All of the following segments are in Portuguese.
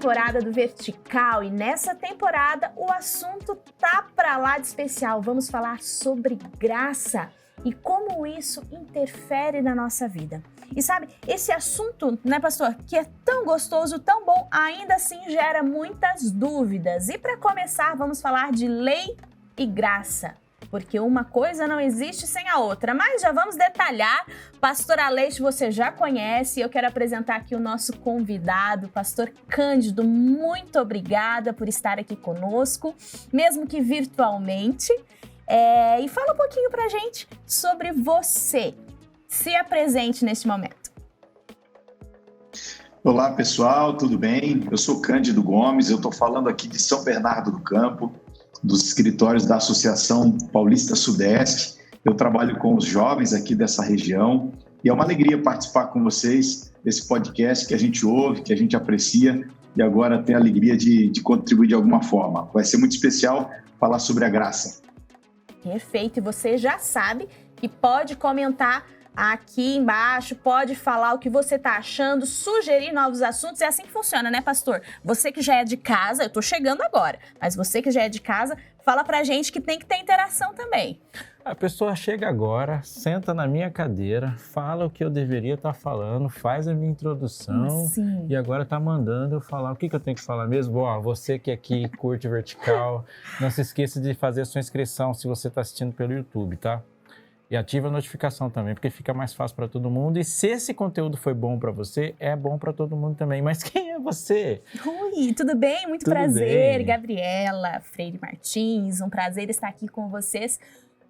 temporada do Vertical e nessa temporada o assunto tá pra lá de especial. Vamos falar sobre graça e como isso interfere na nossa vida. E sabe, esse assunto, né, pastor, que é tão gostoso, tão bom, ainda assim gera muitas dúvidas. E para começar, vamos falar de lei e graça. Porque uma coisa não existe sem a outra, mas já vamos detalhar. Pastor Aleixo, você já conhece, eu quero apresentar aqui o nosso convidado, pastor Cândido. Muito obrigada por estar aqui conosco, mesmo que virtualmente. E fala um pouquinho pra gente sobre você. Se apresente neste momento. Olá, pessoal, tudo bem? Eu sou Cândido Gomes, eu estou falando aqui de São Bernardo do Campo, dos escritórios da Associação Paulista Sudeste. Eu trabalho com os jovens aqui dessa região e é uma alegria participar com vocês desse podcast que a gente ouve, que a gente aprecia e agora tem a alegria de contribuir de alguma forma. Vai ser muito especial falar sobre a graça. Perfeito, e você já sabe que pode comentar aqui embaixo, pode falar o que você tá achando, sugerir novos assuntos. É assim que funciona, né, pastor? Você que já é de casa, eu tô chegando agora, mas você que já é de casa, fala pra gente que tem que ter interação também. A pessoa chega agora, senta na minha cadeira, fala o que eu deveria estar falando, faz a minha introdução e agora tá mandando eu falar. O que eu tenho que falar mesmo? Ó, você que aqui curte Vertical, não se esqueça de fazer a sua inscrição se você tá assistindo pelo YouTube, tá? E ativa a notificação também, porque fica mais fácil para todo mundo. E se esse conteúdo foi bom para você, é bom para todo mundo também. Mas quem é você? Oi, tudo bem? Muito prazer, Gabriela Freire Martins. Um prazer estar aqui com vocês,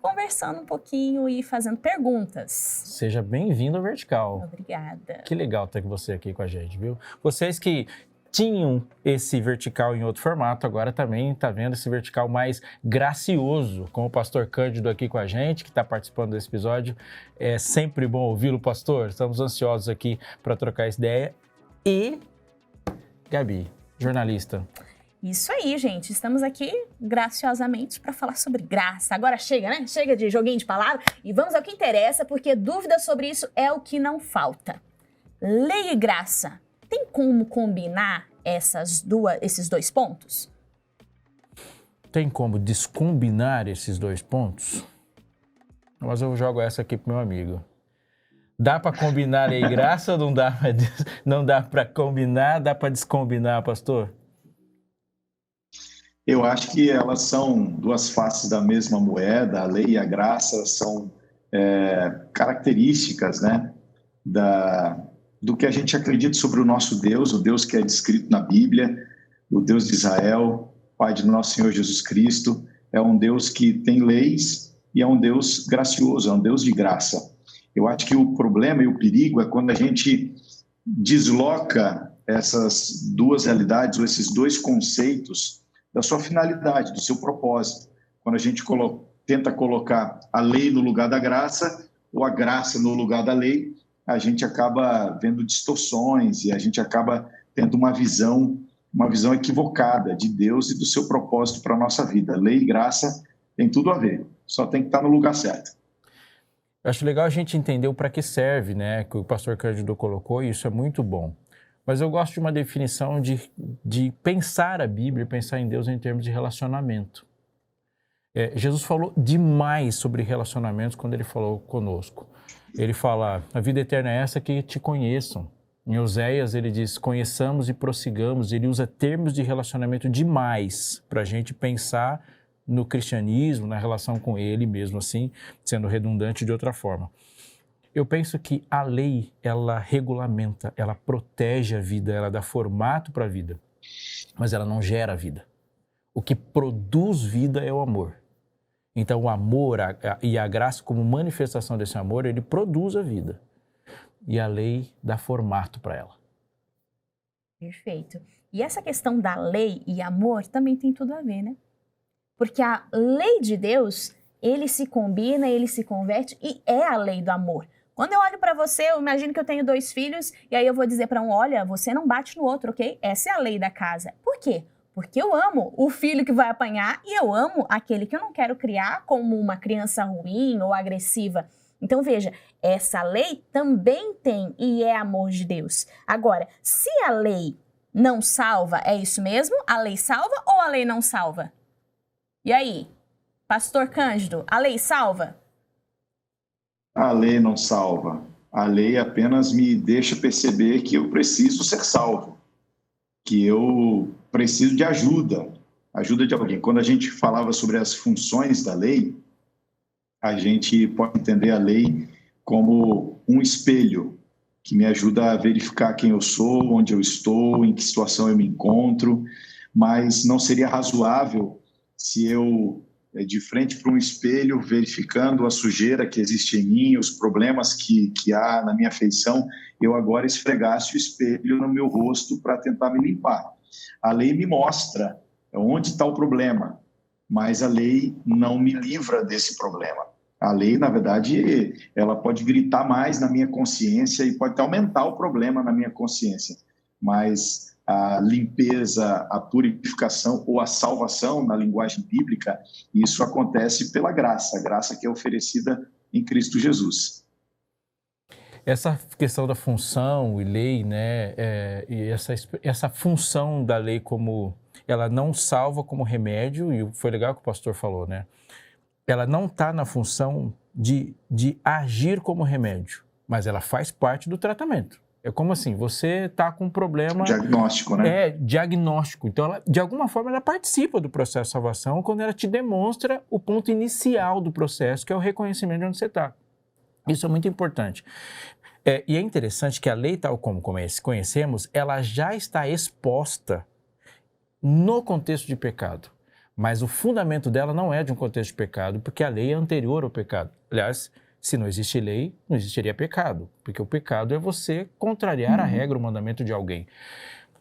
conversando um pouquinho e fazendo perguntas. Seja bem-vindo ao Vertical. Obrigada. Que legal ter você aqui com a gente, viu? Vocês que tinham esse Vertical em outro formato, agora também está vendo esse Vertical mais gracioso, com o pastor Cândido aqui com a gente, que está participando desse episódio. É sempre bom ouvi-lo, pastor. Estamos ansiosos aqui para trocar essa ideia. E Gabi, jornalista. Isso aí, gente. Estamos aqui graciosamente para falar sobre graça. Agora chega, né? Chega de joguinho de palavra e vamos ao que interessa, porque dúvidas sobre isso é o que não falta. Lei e graça. Tem como combinar esses dois pontos? Tem como descombinar esses dois pontos? Mas eu jogo essa aqui pro meu amigo. Dá para combinar lei e graça ou não dá para combinar? Dá para descombinar, pastor? Eu acho que elas são duas faces da mesma moeda. A lei e a graça são características, né, do que a gente acredita sobre o nosso Deus, o Deus que é descrito na Bíblia, o Deus de Israel, Pai de nosso Senhor Jesus Cristo. É um Deus que tem leis e é um Deus gracioso, é um Deus de graça. Eu acho que o problema e o perigo é quando a gente desloca essas duas realidades ou esses dois conceitos da sua finalidade, do seu propósito. Quando a gente tenta colocar a lei no lugar da graça ou a graça no lugar da lei, a gente acaba vendo distorções e a gente acaba tendo uma visão equivocada de Deus e do seu propósito para a nossa vida. Lei e graça tem tudo a ver, só tem que estar no lugar certo. Eu acho legal a gente entender o para que serve, né, que o pastor Cândido colocou, e isso é muito bom. Mas eu gosto de uma definição de pensar a Bíblia, pensar em Deus em termos de relacionamento. Jesus falou demais sobre relacionamentos quando ele falou conosco. Ele fala, a vida eterna é essa, que te conheçam. Em Oséias ele diz, conheçamos e prossigamos. Ele usa termos de relacionamento demais para a gente pensar no cristianismo, na relação com ele mesmo assim, sendo redundante de outra forma. Eu penso que a lei, ela regulamenta, ela protege a vida, ela dá formato para a vida, mas ela não gera a vida. O que produz vida é o amor. Então, o amor e a graça, como manifestação desse amor, ele produz a vida. E a lei dá formato para ela. Perfeito. E essa questão da lei e amor também tem tudo a ver, né? Porque a lei de Deus, ele se combina, ele se converte e é a lei do amor. Quando eu olho para você, eu imagino que eu tenho 2 filhos e aí eu vou dizer para um, olha, você não bate no outro, ok? Essa é a lei da casa. Por quê? Porque eu amo o filho que vai apanhar e eu amo aquele que eu não quero criar como uma criança ruim ou agressiva. Então, veja, essa lei também tem e é amor de Deus. Agora, se a lei não salva, é isso mesmo? A lei salva ou a lei não salva? E aí, pastor Cândido, a lei salva? A lei não salva. A lei apenas me deixa perceber que eu preciso ser salvo, que eu preciso de ajuda de alguém. Quando a gente falava sobre as funções da lei, a gente pode entender a lei como um espelho que me ajuda a verificar quem eu sou, onde eu estou, em que situação eu me encontro, mas não seria razoável se eu, de frente para um espelho, verificando a sujeira que existe em mim, os problemas que há na minha feição, eu agora esfregasse o espelho no meu rosto para tentar me limpar. A lei me mostra onde está o problema, mas a lei não me livra desse problema. A lei, na verdade, ela pode gritar mais na minha consciência e pode até aumentar o problema na minha consciência, mas a limpeza, a purificação ou a salvação, na linguagem bíblica, isso acontece pela graça, a graça que é oferecida em Cristo Jesus. Essa questão da função e lei, né, e essa função da lei como ela não salva como remédio, e foi legal que o pastor falou, né? Ela não está na função de agir como remédio, mas ela faz parte do tratamento. É como assim, você está com um problema... Diagnóstico, né? Diagnóstico. Então, ela, de alguma forma, ela participa do processo de salvação quando ela te demonstra o ponto inicial do processo, que é o reconhecimento de onde você está. Isso é muito importante. E é interessante que a lei, tal como conhecemos, ela já está exposta no contexto de pecado. Mas o fundamento dela não é de um contexto de pecado, porque a lei é anterior ao pecado. Aliás, se não existe lei, não existiria pecado, porque o pecado é você contrariar a regra, o mandamento de alguém.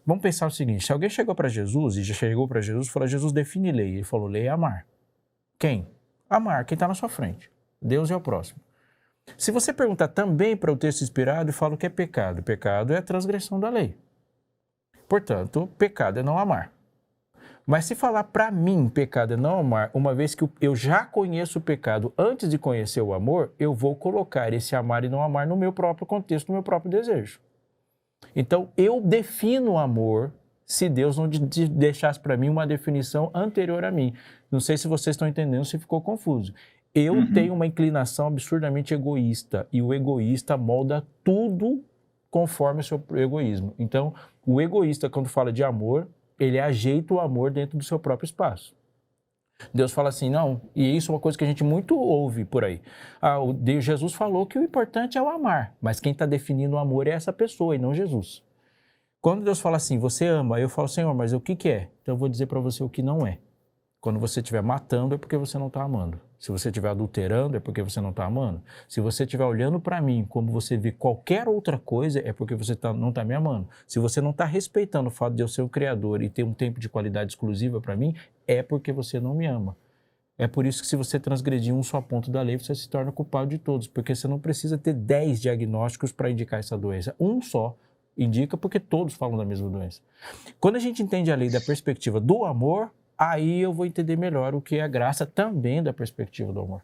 Vamos pensar o seguinte, se alguém chegou para Jesus e falou, Jesus define lei. Ele falou, lei é amar. Quem? Amar quem está na sua frente. Deus é o próximo. Se você perguntar também para o texto inspirado, eu falo que é pecado. Pecado é a transgressão da lei. Portanto, pecado é não amar. Mas se falar para mim, pecado é não amar, uma vez que eu já conheço o pecado antes de conhecer o amor, eu vou colocar esse amar e não amar no meu próprio contexto, no meu próprio desejo. Então, eu defino o amor se Deus não deixasse para mim uma definição anterior a mim. Não sei se vocês estão entendendo, se ficou confuso. Eu tenho uma inclinação absurdamente egoísta e o egoísta molda tudo conforme o seu egoísmo. Então, o egoísta, quando fala de amor, ele ajeita o amor dentro do seu próprio espaço. Deus fala assim, não, e isso é uma coisa que a gente muito ouve por aí. Jesus falou que o importante é o amar, mas quem está definindo o amor é essa pessoa e não Jesus. Quando Deus fala assim, você ama, eu falo, Senhor, mas o que é? Então eu vou dizer para você o que não é. Quando você estiver matando é porque você não está amando. Se você estiver adulterando é porque você não está amando. Se você estiver olhando para mim como você vê qualquer outra coisa é porque você não está me amando. Se você não está respeitando o fato de eu ser o Criador e ter um tempo de qualidade exclusiva para mim, é porque você não me ama. É por isso que se você transgredir um só ponto da lei, você se torna culpado de todos, porque você não precisa ter 10 diagnósticos para indicar essa doença. Um só indica porque todos falam da mesma doença. Quando a gente entende a lei da perspectiva do amor, aí eu vou entender melhor o que é a graça também da perspectiva do amor.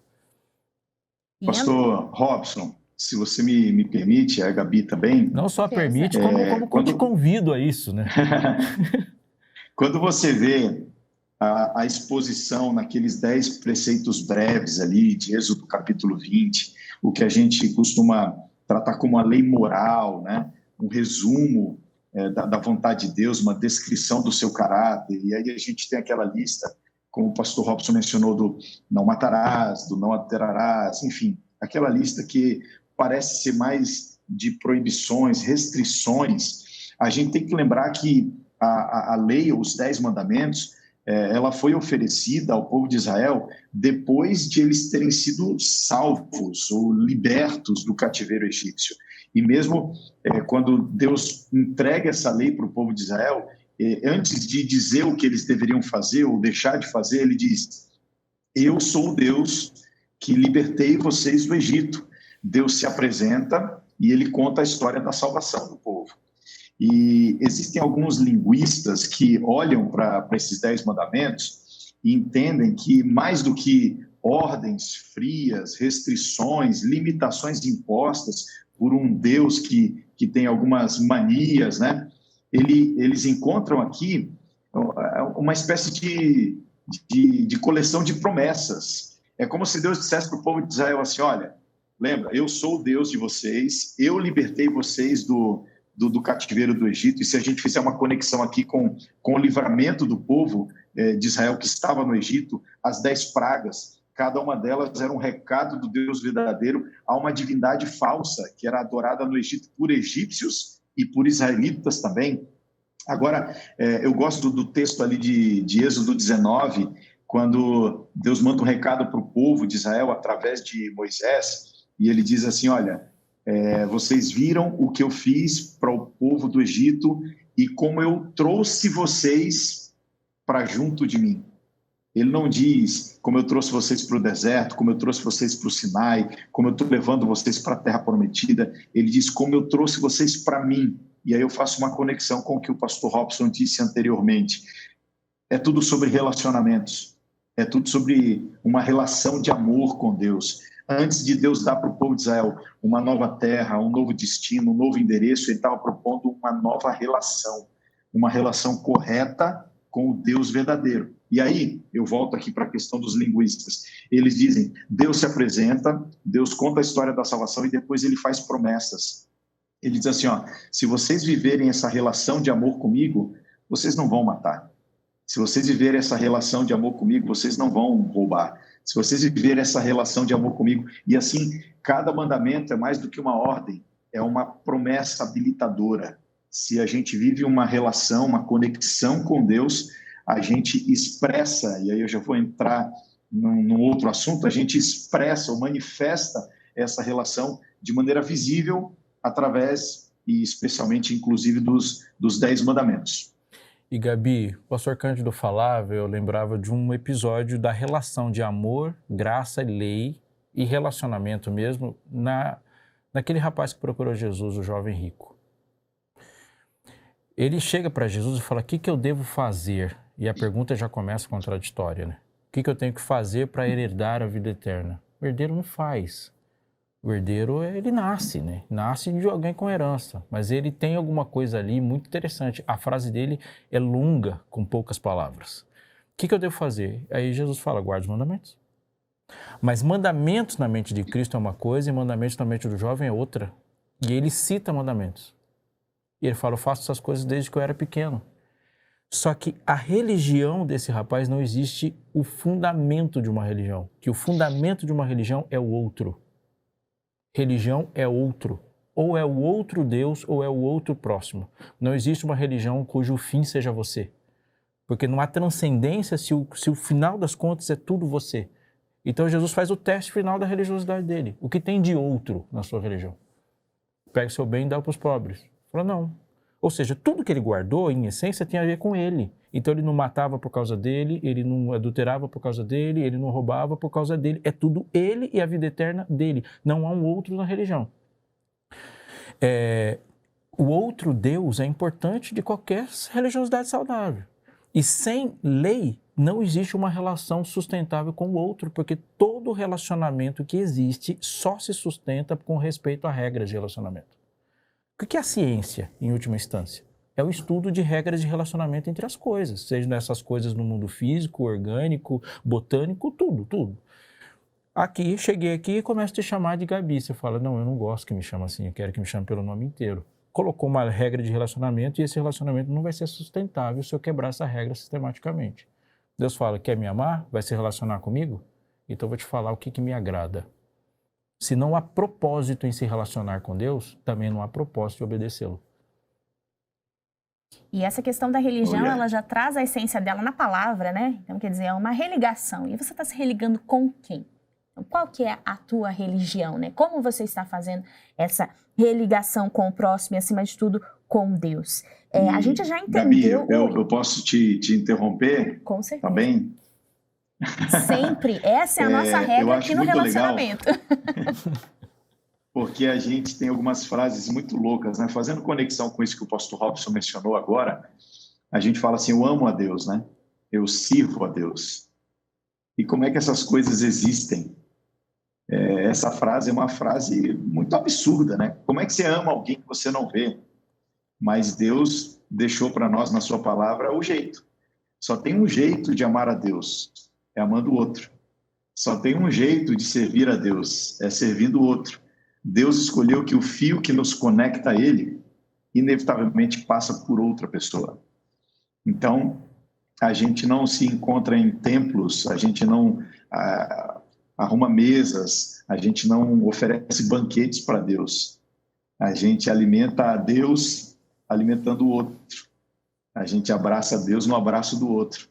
Pastor Robson, se você me permite, a Gabi também... Não só permite, como te convido a isso, né? Quando você vê a exposição naqueles 10 preceitos breves ali, de Êxodo capítulo 20, o que a gente costuma tratar como a lei moral, né? Um resumo da vontade de Deus, uma descrição do seu caráter, e aí a gente tem aquela lista, como o pastor Robson mencionou, do não matarás, do não adulterarás, enfim, aquela lista que parece ser mais de proibições, restrições. A gente tem que lembrar que a lei, os 10 mandamentos, ela foi oferecida ao povo de Israel depois de eles terem sido salvos ou libertos do cativeiro egípcio. E mesmo quando Deus entrega essa lei para o povo de Israel, antes de dizer o que eles deveriam fazer ou deixar de fazer, ele diz, eu sou o Deus que libertei vocês do Egito. Deus se apresenta e ele conta a história da salvação do povo. E existem alguns linguistas que olham para esses 10 mandamentos e entendem que mais do que ordens frias, restrições, limitações impostas por um Deus que tem algumas manias, né? eles encontram aqui uma espécie de coleção de promessas. É como se Deus dissesse para o povo de Israel assim, olha, lembra, eu sou o Deus de vocês, eu libertei vocês do cativeiro do Egito, e se a gente fizer uma conexão aqui com o livramento do povo de Israel que estava no Egito, as 10 pragas, cada uma delas era um recado do Deus verdadeiro a uma divindade falsa, que era adorada no Egito por egípcios e por israelitas também. Agora, eu gosto do texto ali de Êxodo 19, quando Deus manda um recado para o povo de Israel através de Moisés, e ele diz assim, olha, vocês viram o que eu fiz para o povo do Egito e como eu trouxe vocês para junto de mim. Ele não diz como eu trouxe vocês para o deserto, como eu trouxe vocês para o Sinai, como eu estou levando vocês para a Terra Prometida. Ele diz como eu trouxe vocês para mim. E aí eu faço uma conexão com o que o pastor Robson disse anteriormente. É tudo sobre relacionamentos. É tudo sobre uma relação de amor com Deus. Antes de Deus dar para o povo de Israel uma nova terra, um novo destino, um novo endereço, ele estava propondo uma nova relação. Uma relação correta com o Deus verdadeiro. E aí, eu volto aqui para a questão dos linguistas. Eles dizem, Deus se apresenta, Deus conta a história da salvação e depois ele faz promessas. Ele diz assim, ó, se vocês viverem essa relação de amor comigo, vocês não vão matar. Se vocês viverem essa relação de amor comigo, vocês não vão roubar. Se vocês viverem essa relação de amor comigo, e assim, cada mandamento é mais do que uma ordem, é uma promessa habilitadora. Se a gente vive uma relação, uma conexão com Deus, a gente expressa, e aí eu já vou entrar num outro assunto, a gente expressa ou manifesta essa relação de maneira visível através, e especialmente, inclusive, dos 10 mandamentos. E, Gabi, o pastor Cândido falava, eu lembrava de um episódio da relação de amor, graça, lei e relacionamento mesmo naquele rapaz que procurou Jesus, o jovem rico. Ele chega para Jesus e fala, o que eu devo fazer? E a pergunta já começa contraditória, né? O que eu tenho que fazer para herdar a vida eterna? O herdeiro não faz. O herdeiro, ele nasce, né? Nasce de alguém com herança, mas ele tem alguma coisa ali muito interessante. A frase dele é longa, com poucas palavras. O que eu devo fazer? Aí Jesus fala, guarda os mandamentos. Mas mandamentos na mente de Cristo é uma coisa e mandamentos na mente do jovem é outra. E ele cita mandamentos. E ele fala, eu faço essas coisas desde que eu era pequeno. Só que a religião desse rapaz não existe o fundamento de uma religião. Que o fundamento de uma religião é o outro. Religião é outro. Ou é o outro Deus ou é o outro próximo. Não existe uma religião cujo fim seja você. Porque não há transcendência se o final das contas é tudo você. Então Jesus faz o teste final da religiosidade dele. O que tem de outro na sua religião? Pega o seu bem e dá para os pobres. Fala, não. Ou seja, tudo que ele guardou, em essência, tinha a ver com ele. Então ele não matava por causa dele, ele não adulterava por causa dele, ele não roubava por causa dele. É tudo ele e a vida eterna dele. Não há um outro na religião. O outro Deus é importante de qualquer religiosidade saudável. E sem lei não existe uma relação sustentável com o outro, porque todo relacionamento que existe só se sustenta com respeito a regras de relacionamento. O que é a ciência, em última instância? É o estudo de regras de relacionamento entre as coisas, seja essas coisas no mundo físico, orgânico, botânico, tudo. Cheguei aqui e começo a te chamar de Gabi. Você fala, não, eu não gosto que me chame assim, eu quero que me chame pelo nome inteiro. Colocou uma regra de relacionamento e esse relacionamento não vai ser sustentável se eu quebrar essa regra sistematicamente. Deus fala, quer me amar? Vai se relacionar comigo? Então eu vou te falar o que me agrada. Se não há propósito em se relacionar com Deus, também não há propósito de obedecê-lo. E essa questão da religião, ela já traz a essência dela na palavra, né? Então, quer dizer, é uma religação. E você está se religando com quem? Então, qual que é a tua religião, né? Como você está fazendo essa religação com o próximo e, acima de tudo, com Deus? A gente já entendeu... Gabi, eu posso te interromper? Com certeza. Tá bem? Sempre. Essa é a nossa regra aqui no relacionamento. Porque a gente tem algumas frases muito loucas, né? Fazendo conexão com isso que o pastor Robson mencionou agora, a gente fala assim, eu amo a Deus, né? Eu sirvo a Deus. E como é que essas coisas existem? Essa frase é uma frase muito absurda, né? Como é que você ama alguém que você não vê? Mas Deus deixou para nós na sua palavra o jeito. Só tem um jeito de amar a Deus, é amando o outro. Só tem um jeito de servir a Deus, é servindo o outro. Deus escolheu que o fio que nos conecta a Ele, inevitavelmente passa por outra pessoa. Então, a gente não se encontra em templos, a gente não arruma mesas, a gente não oferece banquetes para Deus. A gente alimenta a Deus alimentando o outro. A gente abraça a Deus no abraço do outro.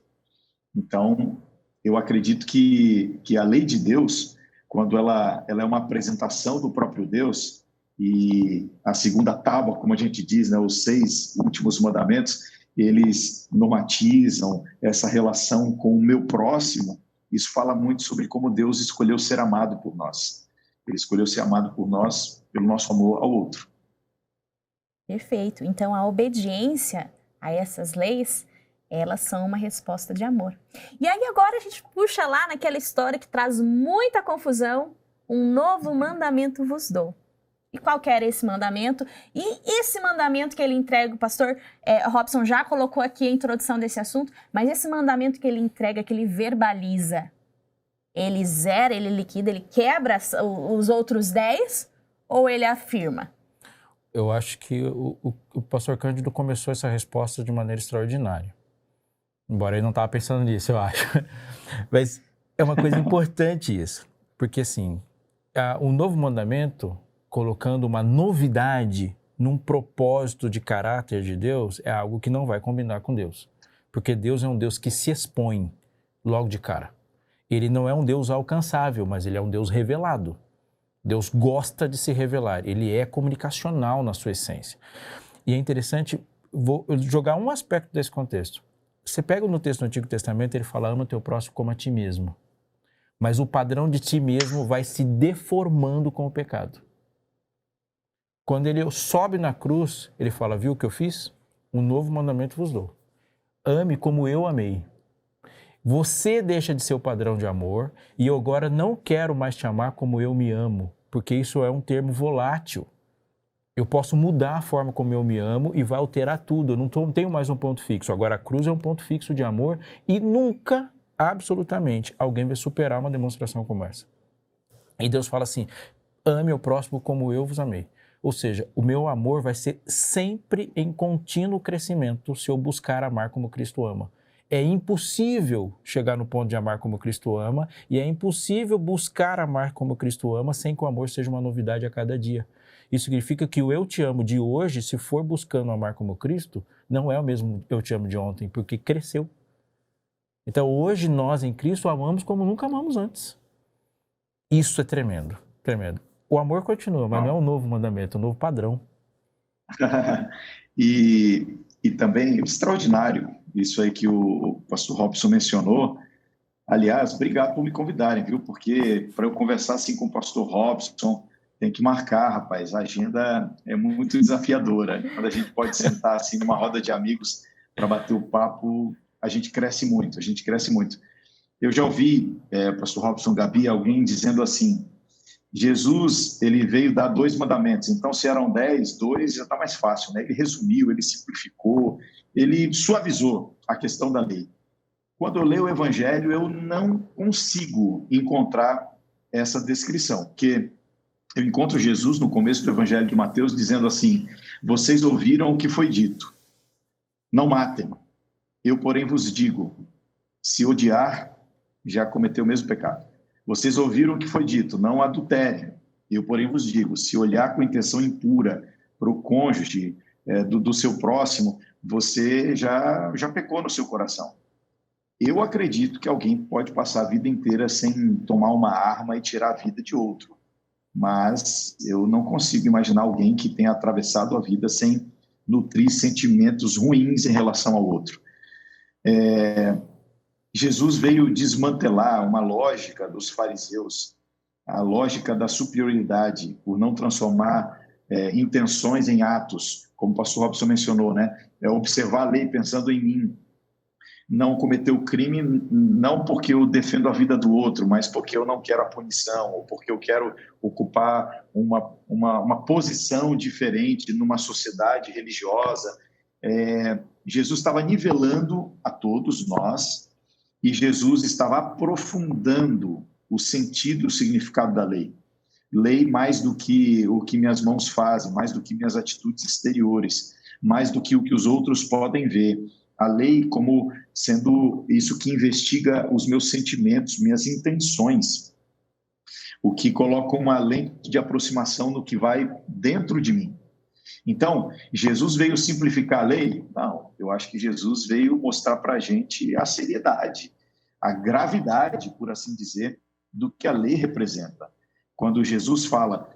Então, eu acredito que a lei de Deus, quando ela é uma apresentação do próprio Deus, e a segunda tábua, como a gente diz, né, os 6 últimos mandamentos, eles normatizam essa relação com o meu próximo. Isso fala muito sobre como Deus escolheu ser amado por nós. Ele escolheu ser amado por nós pelo nosso amor ao outro. Perfeito. Então, a obediência a essas leis, elas são uma resposta de amor. E aí agora a gente puxa lá naquela história que traz muita confusão, um novo mandamento vos dou. E qual que era esse mandamento? E esse mandamento que ele entrega, o pastor Robson já colocou aqui a introdução desse assunto, mas esse mandamento que ele entrega, que ele verbaliza, ele zera, ele liquida, ele quebra os outros 10 ou ele afirma? Eu acho que o pastor Cândido começou essa resposta de maneira extraordinária. Embora ele não estava pensando nisso, eu acho. Mas é uma coisa importante isso. Porque, assim, o novo mandamento, colocando uma novidade num propósito de caráter de Deus, é algo que não vai combinar com Deus. Porque Deus é um Deus que se expõe logo de cara. Ele não é um Deus alcançável, mas ele é um Deus revelado. Deus gosta de se revelar, ele é comunicacional na sua essência. E é interessante, vou jogar um aspecto desse contexto. Você pega no texto do Antigo Testamento, ele fala, ama o teu próximo como a ti mesmo. Mas o padrão de ti mesmo vai se deformando com o pecado. Quando ele sobe na cruz, ele fala, viu o que eu fiz? Um novo mandamento vos dou. Ame como eu amei. Você deixa de ser o padrão de amor e eu agora não quero mais te amar como eu me amo, porque isso é um termo volátil. Eu posso mudar a forma como eu me amo e vai alterar tudo. Eu não tenho mais um ponto fixo. Agora a cruz é um ponto fixo de amor e nunca, absolutamente, alguém vai superar uma demonstração como essa. E Deus fala assim, ame o próximo como eu vos amei. Ou seja, o meu amor vai ser sempre em contínuo crescimento se eu buscar amar como Cristo ama. É impossível chegar no ponto de amar como Cristo ama e é impossível buscar amar como Cristo ama sem que o amor seja uma novidade a cada dia. Isso significa que o eu te amo de hoje, se for buscando amar como Cristo, não é o mesmo eu te amo de ontem, porque cresceu. Então hoje nós em Cristo amamos como nunca amamos antes. Isso é tremendo, tremendo. O amor continua, mas não é um novo mandamento, é um novo padrão. E também extraordinário isso aí que o pastor Robson mencionou. Aliás, obrigado por me convidarem, viu? Porque para eu conversar assim com o pastor Robson, tem que marcar, rapaz. A agenda é muito desafiadora. Quando a gente pode sentar assim numa roda de amigos para bater o papo, a gente cresce muito, Eu já ouvi, pastor Robson, Gabi, alguém dizendo assim, Jesus, ele veio dar 2 mandamentos, então se eram 10, 2 já está mais fácil, né? Ele resumiu, ele simplificou, ele suavizou a questão da lei. Quando eu leio o Evangelho, eu não consigo encontrar essa descrição, porque eu encontro Jesus no começo do Evangelho de Mateus dizendo assim, vocês ouviram o que foi dito, não matem, eu porém vos digo, se odiar, já cometeu o mesmo pecado. Vocês ouviram o que foi dito, não adultério. Eu, porém, vos digo, se olhar com intenção impura para o cônjuge do seu próximo, você já pecou no seu coração. Eu acredito que alguém pode passar a vida inteira sem tomar uma arma e tirar a vida de outro. Mas eu não consigo imaginar alguém que tenha atravessado a vida sem nutrir sentimentos ruins em relação ao outro. Jesus veio desmantelar uma lógica dos fariseus, a lógica da superioridade, por não transformar intenções em atos, como o pastor Robson mencionou, né? Observar a lei pensando em mim, não cometer o crime não porque eu defendo a vida do outro, mas porque eu não quero a punição, ou porque eu quero ocupar uma posição diferente numa sociedade religiosa. Jesus estava nivelando a todos nós e Jesus estava aprofundando o sentido, o significado da lei. Lei mais do que o que minhas mãos fazem, mais do que minhas atitudes exteriores, mais do que o que os outros podem ver. A lei como sendo isso que investiga os meus sentimentos, minhas intenções, o que coloca uma lente de aproximação no que vai dentro de mim. Então, Jesus veio simplificar a lei? Não, eu acho que Jesus veio mostrar para a gente a seriedade, a gravidade, por assim dizer, do que a lei representa. Quando Jesus fala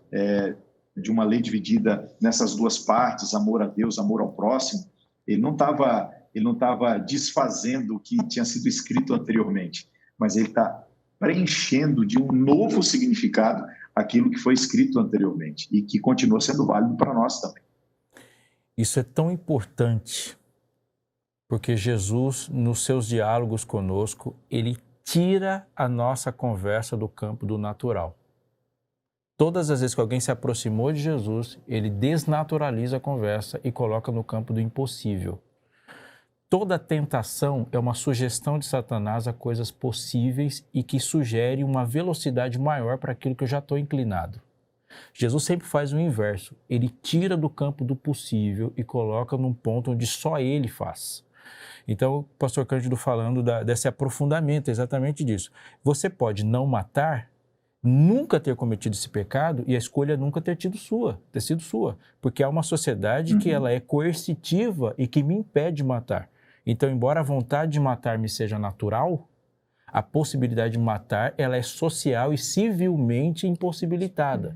de uma lei dividida nessas duas partes, amor a Deus, amor ao próximo, ele não estava desfazendo o que tinha sido escrito anteriormente, mas ele está preenchendo de um novo significado aquilo que foi escrito anteriormente e que continua sendo válido para nós também. Isso é tão importante, porque Jesus, nos seus diálogos conosco, ele tira a nossa conversa do campo do natural. Todas as vezes que alguém se aproximou de Jesus, ele desnaturaliza a conversa e coloca no campo do impossível. Toda tentação é uma sugestão de Satanás a coisas possíveis e que sugere uma velocidade maior para aquilo que eu já estou inclinado. Jesus sempre faz o inverso. Ele tira do campo do possível e coloca num ponto onde só ele faz. Então, o pastor Cândido falando desse aprofundamento, exatamente disso. Você pode não matar, nunca ter cometido esse pecado e a escolha nunca ter sido sua. Porque há uma sociedade que ela é coercitiva e que me impede de matar. Então, embora a vontade de matar me seja natural, a possibilidade de matar, ela é social e civilmente impossibilitada.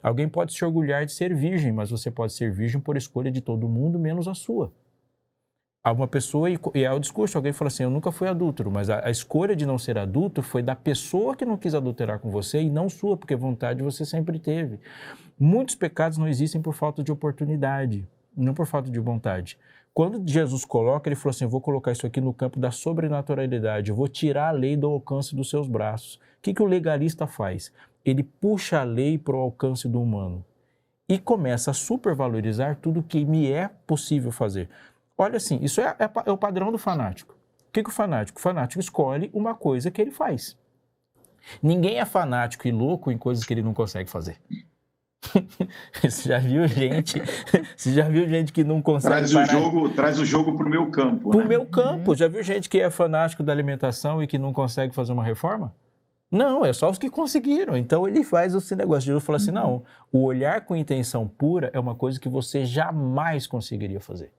Alguém pode se orgulhar de ser virgem, mas você pode ser virgem por escolha de todo mundo, menos a sua. Há uma pessoa, e é o discurso, alguém fala assim, eu nunca fui adúltero, mas a escolha de não ser adúltero foi da pessoa que não quis adulterar com você e não sua, porque vontade você sempre teve. Muitos pecados não existem por falta de oportunidade, não por falta de vontade. Quando Jesus coloca, ele falou assim, eu vou colocar isso aqui no campo da sobrenaturalidade, eu vou tirar a lei do alcance dos seus braços. O que o legalista faz? Ele puxa a lei para o alcance do humano e começa a supervalorizar tudo que me é possível fazer. Olha assim, isso é o padrão do fanático. O que o fanático? O fanático escolhe uma coisa que ele faz. Ninguém é fanático e louco em coisas que ele não consegue fazer. Você já viu gente que não consegue traz o jogo para o meu campo. Para o meu campo. Já viu gente que é fanático da alimentação e que não consegue fazer uma reforma? Não, é só os que conseguiram. Então ele faz esse negócio. Jesus fala assim, não, o olhar com intenção pura é uma coisa que você jamais conseguiria fazer.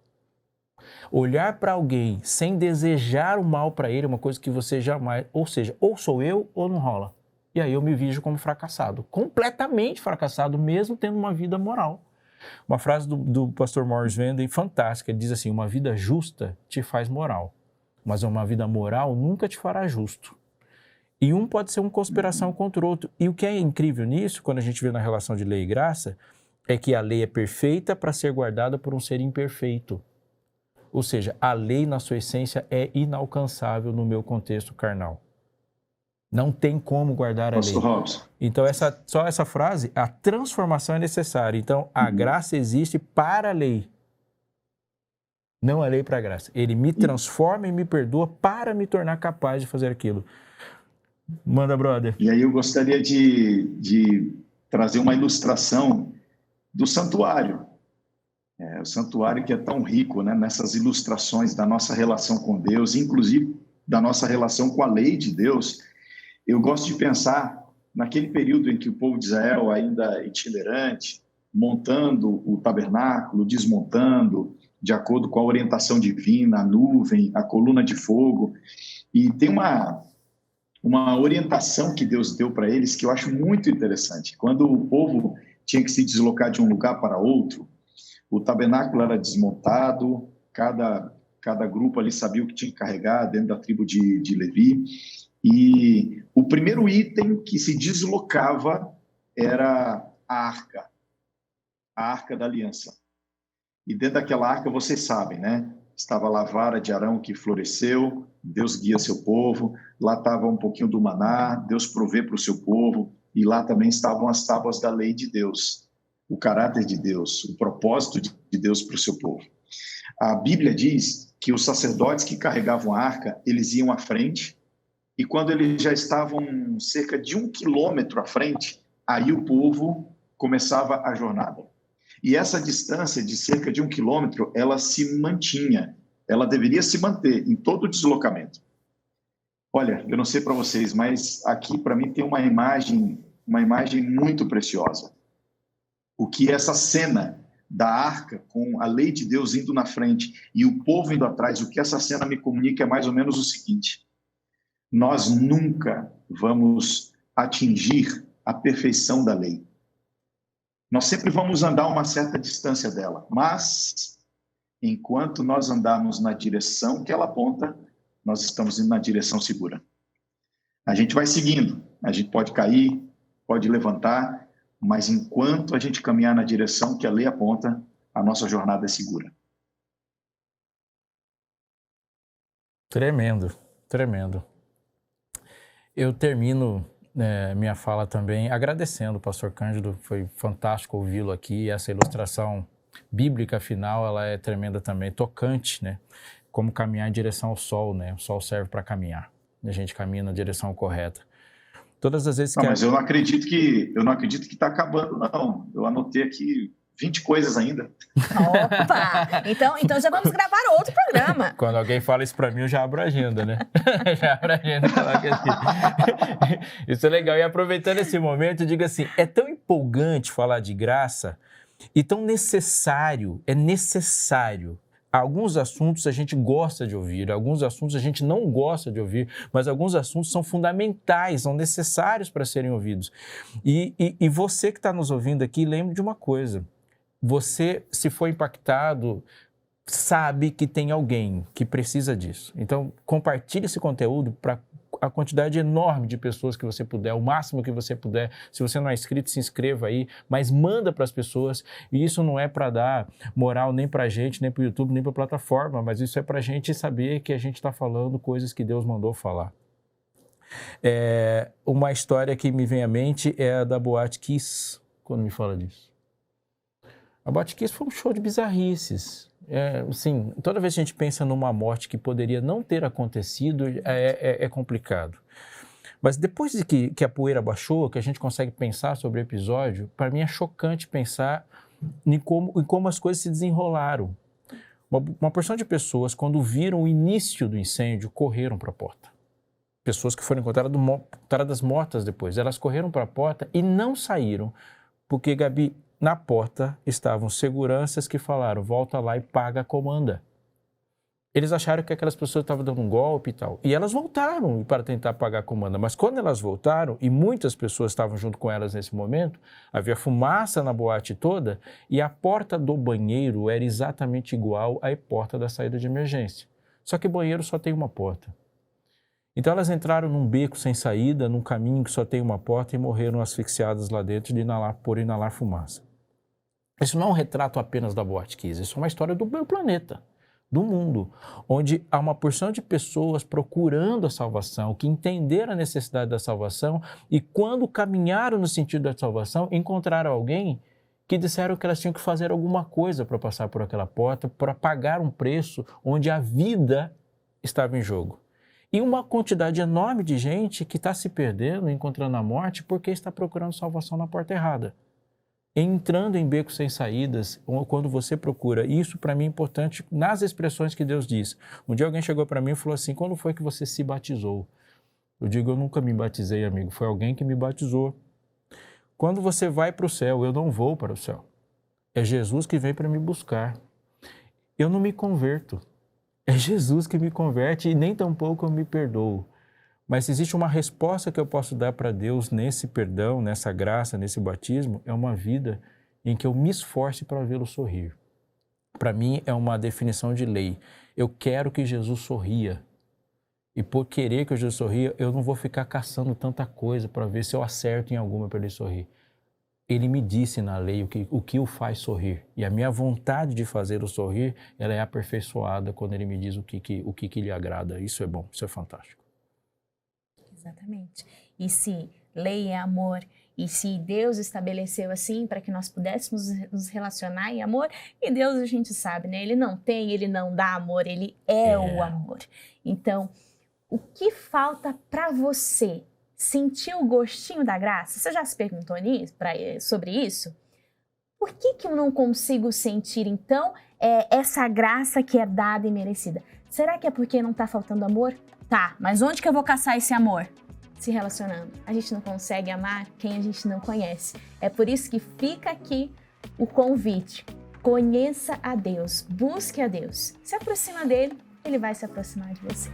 Olhar para alguém sem desejar o mal para ele é uma coisa que você jamais... Ou seja, ou sou eu ou não rola. E aí eu me vejo como fracassado. Completamente fracassado, mesmo tendo uma vida moral. Uma frase do pastor Morris Venden fantástica. Ele diz assim, uma vida justa te faz moral. Mas uma vida moral nunca te fará justo. E um pode ser uma conspiração contra o outro. E o que é incrível nisso, quando a gente vê na relação de lei e graça, é que a lei é perfeita para ser guardada por um ser imperfeito. Ou seja, a lei, na sua essência, é inalcançável no meu contexto carnal. Não tem como guardar a lei. Então, só essa frase, a transformação é necessária. Então, a graça existe para a lei, não a lei para a graça. Ele me transforma e me perdoa para me tornar capaz de fazer aquilo. Manda, brother. E aí eu gostaria de trazer uma ilustração do santuário. O santuário que é tão rico, né, nessas ilustrações da nossa relação com Deus, inclusive da nossa relação com a lei de Deus. Eu gosto de pensar naquele período em que o povo de Israel, ainda itinerante, montando o tabernáculo, desmontando, de acordo com a orientação divina, a nuvem, a coluna de fogo. E tem uma orientação que Deus deu para eles que eu acho muito interessante. Quando o povo tinha que se deslocar de um lugar para outro, o tabernáculo era desmontado, cada grupo ali sabia o que tinha que carregar dentro da tribo de Levi. E o primeiro item que se deslocava era a Arca da Aliança. E dentro daquela arca, vocês sabem, né? Estava lá a vara de Arão que floresceu, Deus guia seu povo, lá estava um pouquinho do maná, Deus provê para o seu povo, e lá também estavam as tábuas da lei de Deus, o caráter de Deus, o propósito de Deus para o seu povo. A Bíblia diz que os sacerdotes que carregavam a arca, eles iam à frente, e quando eles já estavam cerca de 1 quilômetro à frente, aí o povo começava a jornada. E essa distância de cerca de 1 quilômetro, ela se mantinha, ela deveria se manter em todo o deslocamento. Olha, eu não sei para vocês, mas aqui para mim tem uma imagem muito preciosa. O que essa cena da arca com a lei de Deus indo na frente e o povo indo atrás, o que essa cena me comunica é mais ou menos o seguinte: nós nunca vamos atingir a perfeição da lei. Nós sempre vamos andar uma certa distância dela, mas enquanto nós andarmos na direção que ela aponta, nós estamos indo na direção segura. A gente vai seguindo, a gente pode cair, pode levantar, mas enquanto a gente caminhar na direção que a lei aponta, a nossa jornada é segura. Tremendo, tremendo. Eu termino minha fala também agradecendo o pastor Cândido, foi fantástico ouvi-lo aqui, essa ilustração bíblica final, ela é tremenda também, tocante, né? Como caminhar em direção ao sol, né? O sol serve para caminhar, a gente caminha na direção correta. Todas as vezes que... Mas eu não acredito que está acabando, não. Eu anotei aqui 20 coisas ainda. Opa! Então já vamos gravar outro programa. Quando alguém fala isso para mim, eu já abro a agenda, né? Já abro a agenda. Isso é legal. E aproveitando esse momento, eu digo assim, é tão empolgante falar de graça e tão necessário, é necessário. Alguns assuntos a gente gosta de ouvir, alguns assuntos a gente não gosta de ouvir, mas alguns assuntos são fundamentais, são necessários para serem ouvidos. E você que está nos ouvindo aqui, lembre de uma coisa. Você, se for impactado, sabe que tem alguém que precisa disso. Então, compartilhe esse conteúdo para a quantidade enorme de pessoas que você puder, o máximo que você puder. Se você não é inscrito, se inscreva aí, mas manda para as pessoas. E isso não é para dar moral nem para a gente, nem para o YouTube, nem para a plataforma, mas isso é para a gente saber que a gente está falando coisas que Deus mandou falar. Uma história que me vem à mente é a da Boate Kiss, quando me fala disso. A Boate Kiss foi um show de bizarrices. Assim, toda vez que a gente pensa numa morte que poderia não ter acontecido, é complicado. Mas depois de que a poeira baixou, que a gente consegue pensar sobre o episódio, para mim é chocante pensar em como as coisas se desenrolaram. Uma porção de pessoas, quando viram o início do incêndio, correram para a porta. Pessoas que foram encontradas mortas depois, elas correram para a porta e não saíram, porque, Gabi, na porta estavam seguranças que falaram, volta lá e paga a comanda. Eles acharam que aquelas pessoas estavam dando um golpe e tal. E elas voltaram para tentar pagar a comanda. Mas quando elas voltaram, e muitas pessoas estavam junto com elas nesse momento, havia fumaça na boate toda e a porta do banheiro era exatamente igual à porta da saída de emergência. Só que o banheiro só tem uma porta. Então elas entraram num beco sem saída, num caminho que só tem uma porta e morreram asfixiadas lá dentro de inalar fumaça. Isso não é um retrato apenas da Boate Kiss, isso é uma história do meu planeta, do mundo, onde há uma porção de pessoas procurando a salvação, que entenderam a necessidade da salvação e quando caminharam no sentido da salvação, encontraram alguém que disseram que elas tinham que fazer alguma coisa para passar por aquela porta, para pagar um preço onde a vida estava em jogo. E uma quantidade enorme de gente que está se perdendo, encontrando a morte, porque está procurando salvação na porta errada. Entrando em becos sem saídas, quando você procura. Isso para mim é importante nas expressões que Deus diz. Um dia alguém chegou para mim e falou assim, quando foi que você se batizou? Eu digo, eu nunca me batizei, amigo, foi alguém que me batizou. Quando você vai para o céu, eu não vou para o céu. É Jesus que vem para me buscar. Eu não me converto. É Jesus que me converte e nem tampouco eu me perdoo. Mas se existe uma resposta que eu posso dar para Deus nesse perdão, nessa graça, nesse batismo, é uma vida em que eu me esforce para vê-lo sorrir. Para mim é uma definição de lei. Eu quero que Jesus sorria. E por querer que Jesus sorria, eu não vou ficar caçando tanta coisa para ver se eu acerto em alguma para ele sorrir. Ele me disse na lei o que o faz sorrir. E a minha vontade de fazer o sorrir, ela é aperfeiçoada quando ele me diz o que lhe agrada. Isso é bom, isso é fantástico. Exatamente. E se lei é amor E se Deus estabeleceu assim para que nós pudéssemos nos relacionar em amor, e Deus a gente sabe, né? Ele não dá amor, ele é o amor. Então, o que falta para você sentir o gostinho da graça? Você já se perguntou sobre isso? Por que eu não consigo sentir, então, essa graça que é dada e merecida? Será que é porque não está faltando amor? Tá, mas onde que eu vou caçar esse amor? Se relacionando. A gente não consegue amar quem a gente não conhece. É por isso que fica aqui o convite. Conheça a Deus, busque a Deus. Se aproxima dele, ele vai se aproximar de você.